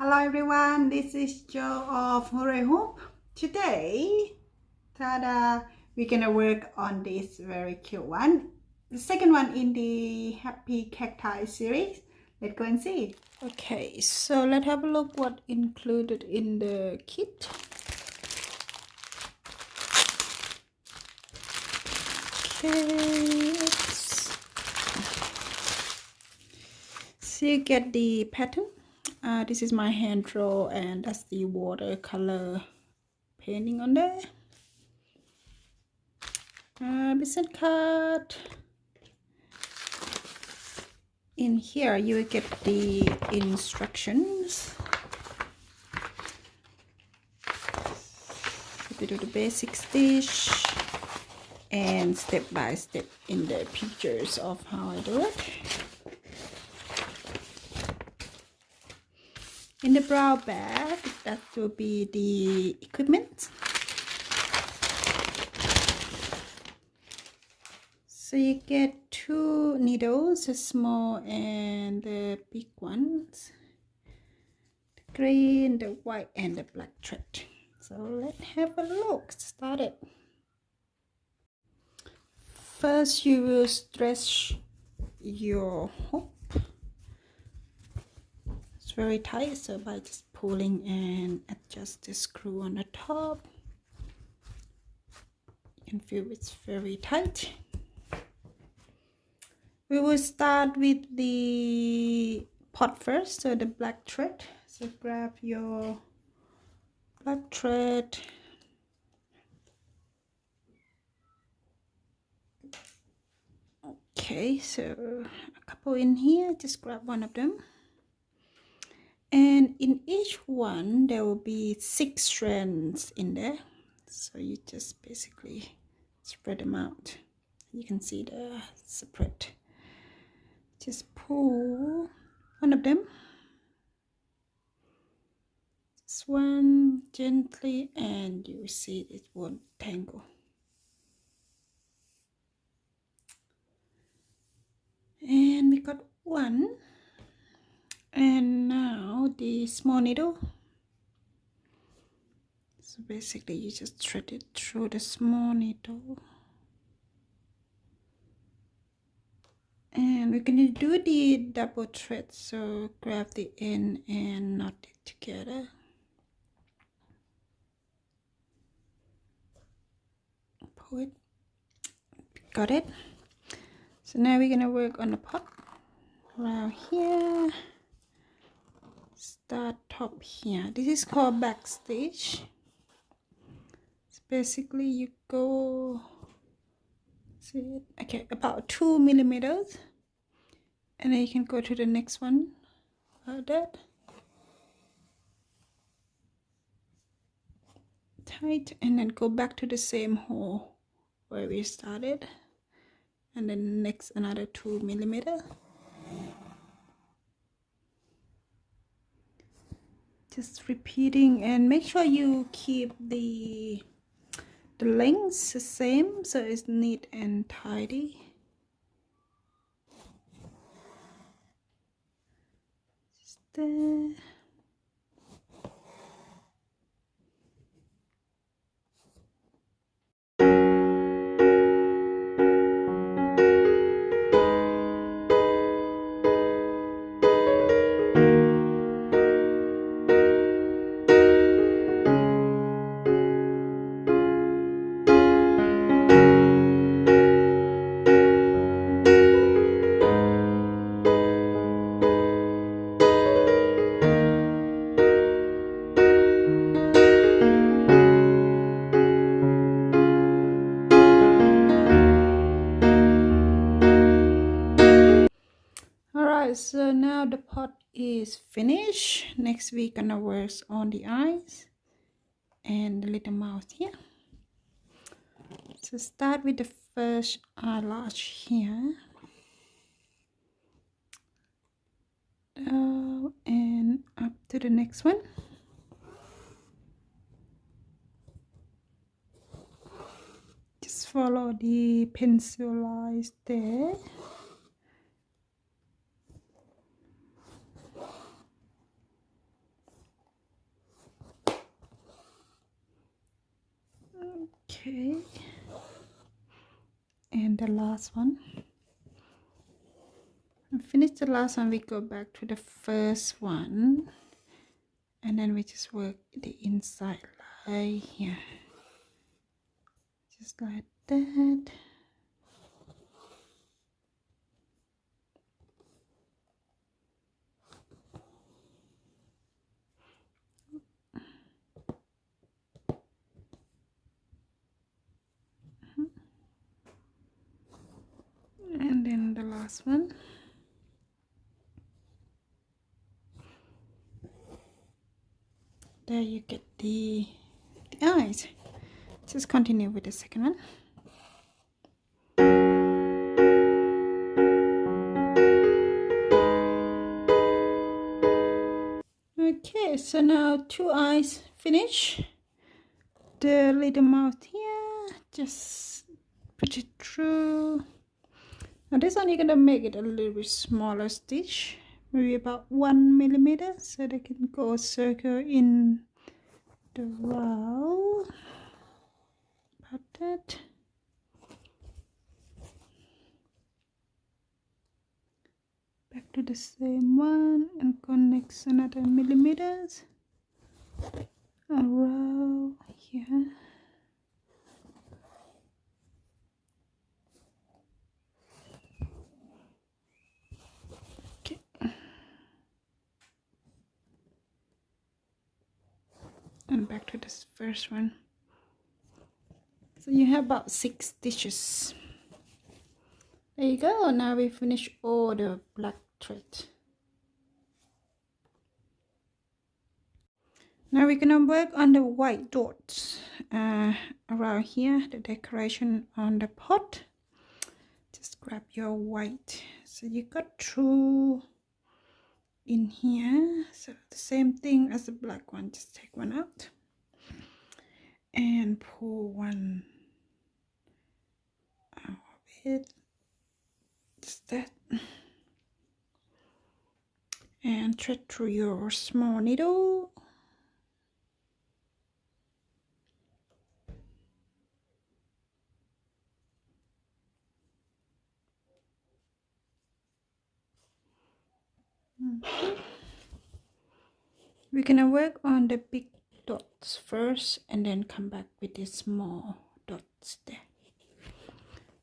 Hello everyone, this is Jo of Hooray Hoop. Today, tada, we're gonna work on this very cute one. The second one in the Happy Cacti series. Let's go and see. Okay, so let's have a look what included in the kit. Okay, so you get the pattern. This is my hand draw, and that's the watercolor painting on there. Business card. In here you will get the instructions. To do the basic stitch and step by step in the pictures of how I do it. In the brown bag, that will be the equipment. So you get two needles, the small and the big ones. The green, the white and the black thread. So let's have a look. Start it. First you will stretch your hook. It's very tight, so by just pulling and adjust the screw on the top, you can feel it's very tight. We will start with the pot first, so the black thread. So grab your black thread. Okay, so a couple in here, just grab one of them. And in each one, there will be 6 strands in there. So you just basically spread them out. You can see the separate. Just pull one of them. Just one gently, and you see it won't tangle. And we got one. And now the small needle. So basically you just thread it through the small needle. And we're going to do the double thread, so grab the end and knot it together. Pull it. Got it. So now we're going to work on the pot. Around here. Start top here. This is called back stitch. So basically you go, see it? Okay, about 2 millimeters, and then you can go to the next one like that. Tight, and then go back to the same hole where we started, and then next another 2 millimeters. Just repeating, and make sure you keep the lengths the same, so it's neat and tidy. Just there. So now the pot is finished. Next we're gonna work on the eyes and the little mouth here. So start with the first eyelash here, and up to the next one. Just follow the pencil lines there. then the last one. And finish the last one, we go back to the first one, and then we just work the inside like here, just like that. And then the last one. There you get the eyes. Just continue with the second one. Okay, so now 2 eyes finish. The little mouth here, just put it through. Now this one you're gonna make it a little bit smaller stitch, maybe about 1 millimeter, so they can go circle in the row. About that. Back to the same one and connect another millimeters. A row here. Okay. And back to this first one. So you have about 6 stitches. There you go. Now we finish all the black thread. Now we're gonna work on the white dots around here, the decoration on the pot. Just grab your white. So you got through in here. So the same thing as the black one. Just take one out and pull one out of it. Just that. And thread through your small needle. We're gonna work on the big dots first and then come back with the small dots there.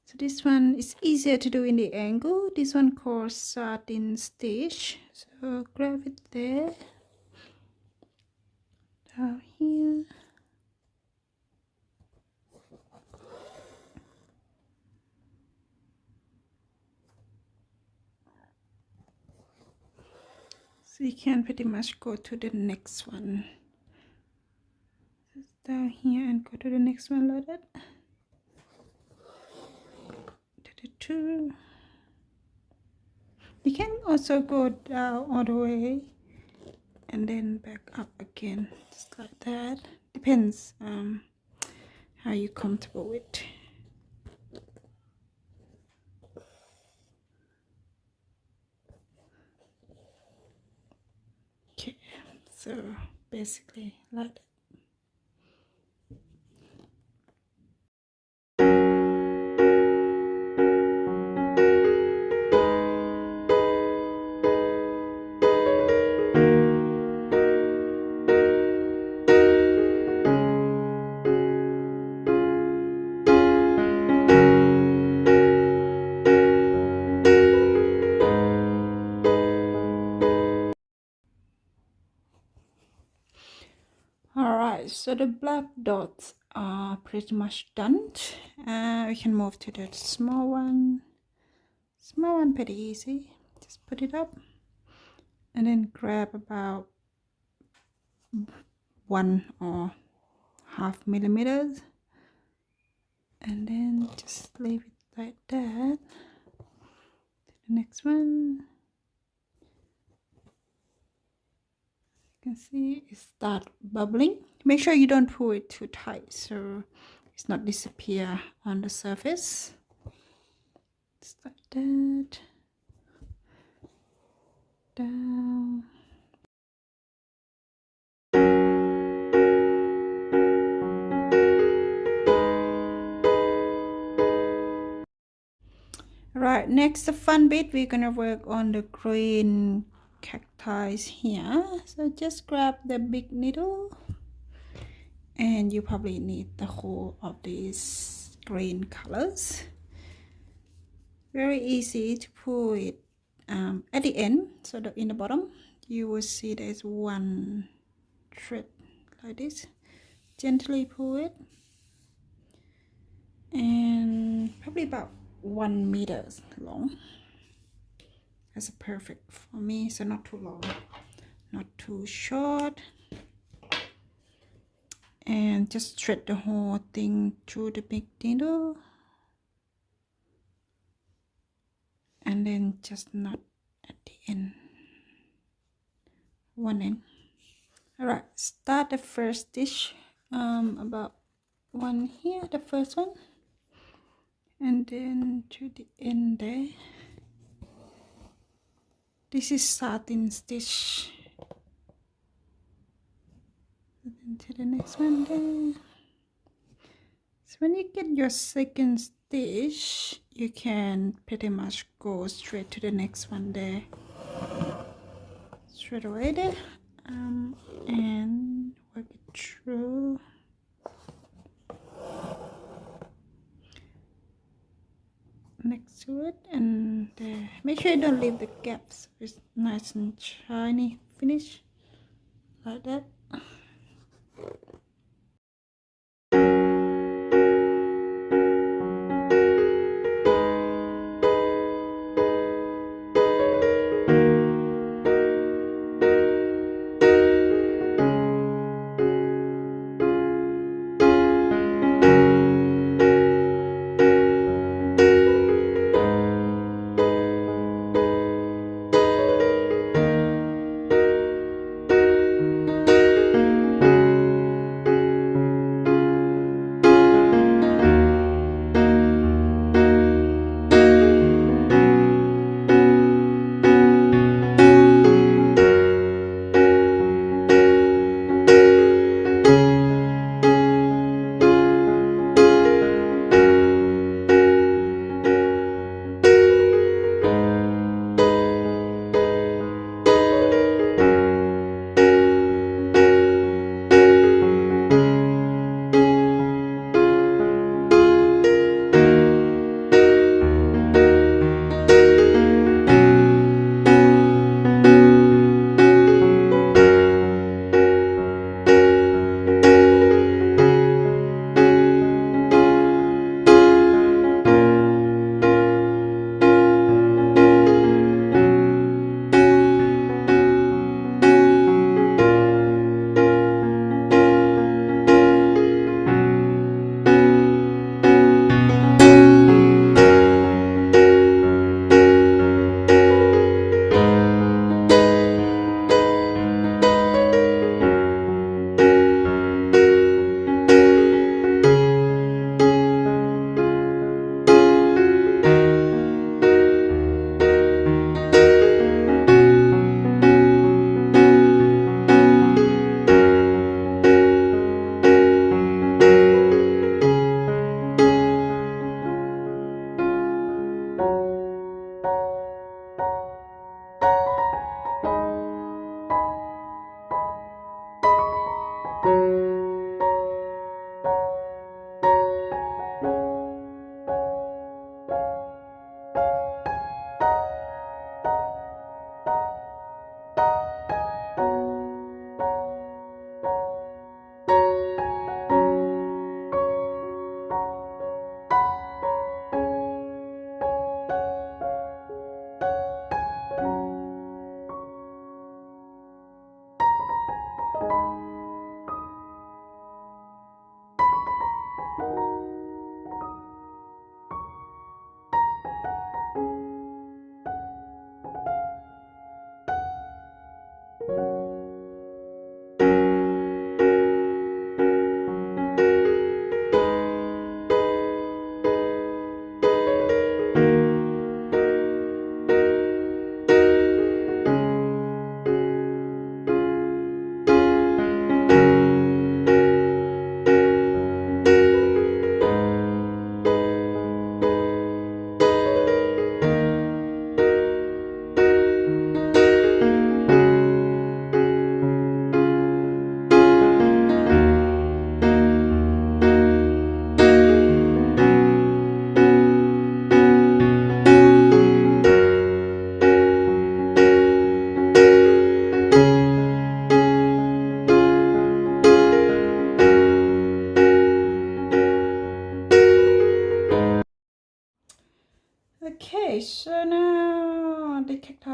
So this one is easier to do in the angle. This one called satin stitch. So grab it there, down here. So you can pretty much go to the next one. Just down here and go to the next one like that. To the 2. You can also go down all the way and then back up again, just like that. Depends how you're comfortable with. Okay, so basically like that. Alright, so the black dots are pretty much done. We can move to the small one. Small one, pretty easy. Just put it up and then grab about 1.5 millimeters and then just leave it like that. The next one, you can see it start bubbling. Make sure you don't pull it too tight so it's not disappear on the surface. Just like that. Down. next the fun bit, we're gonna work on the green cacti here. So just grab the big needle, and you probably need the whole of these green colors. Very easy to pull it at the end, so that in the bottom you will see there's one thread like this. Gently pull it, and probably about 1 meter long. That's perfect for me, so not too long, not too short. And just thread the whole thing through the big needle, and then just knot at the end, one end. All right, start the first stitch about one here, the first one, and then to the end there. This is starting stitch, and then to the next one there. So when you get your second stitch, you can pretty much go straight to the next one there, straight away there, and work it through. Next to it, and make sure you don't leave the gaps. It's nice and shiny finish like that.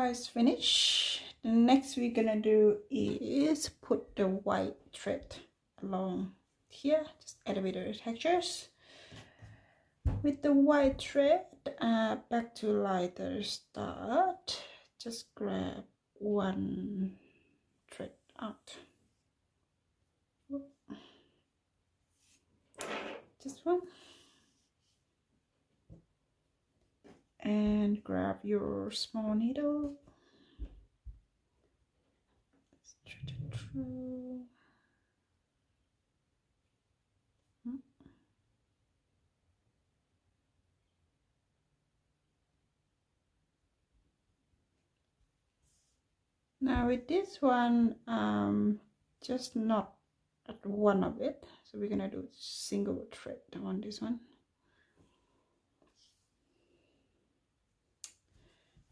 part is finished. The next we're gonna do is put the white thread along here, just add a bit of the textures. With the white thread, back to lighter start, just grab one thread out. This one. And grab your small needle. Stretch it through. Now with this one, just knot at one of it. So we're gonna do single thread on this one.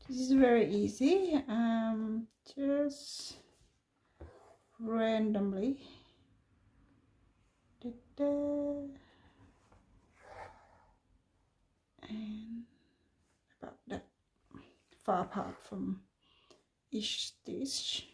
This is very easy. Just randomly and about that far apart from each stitch.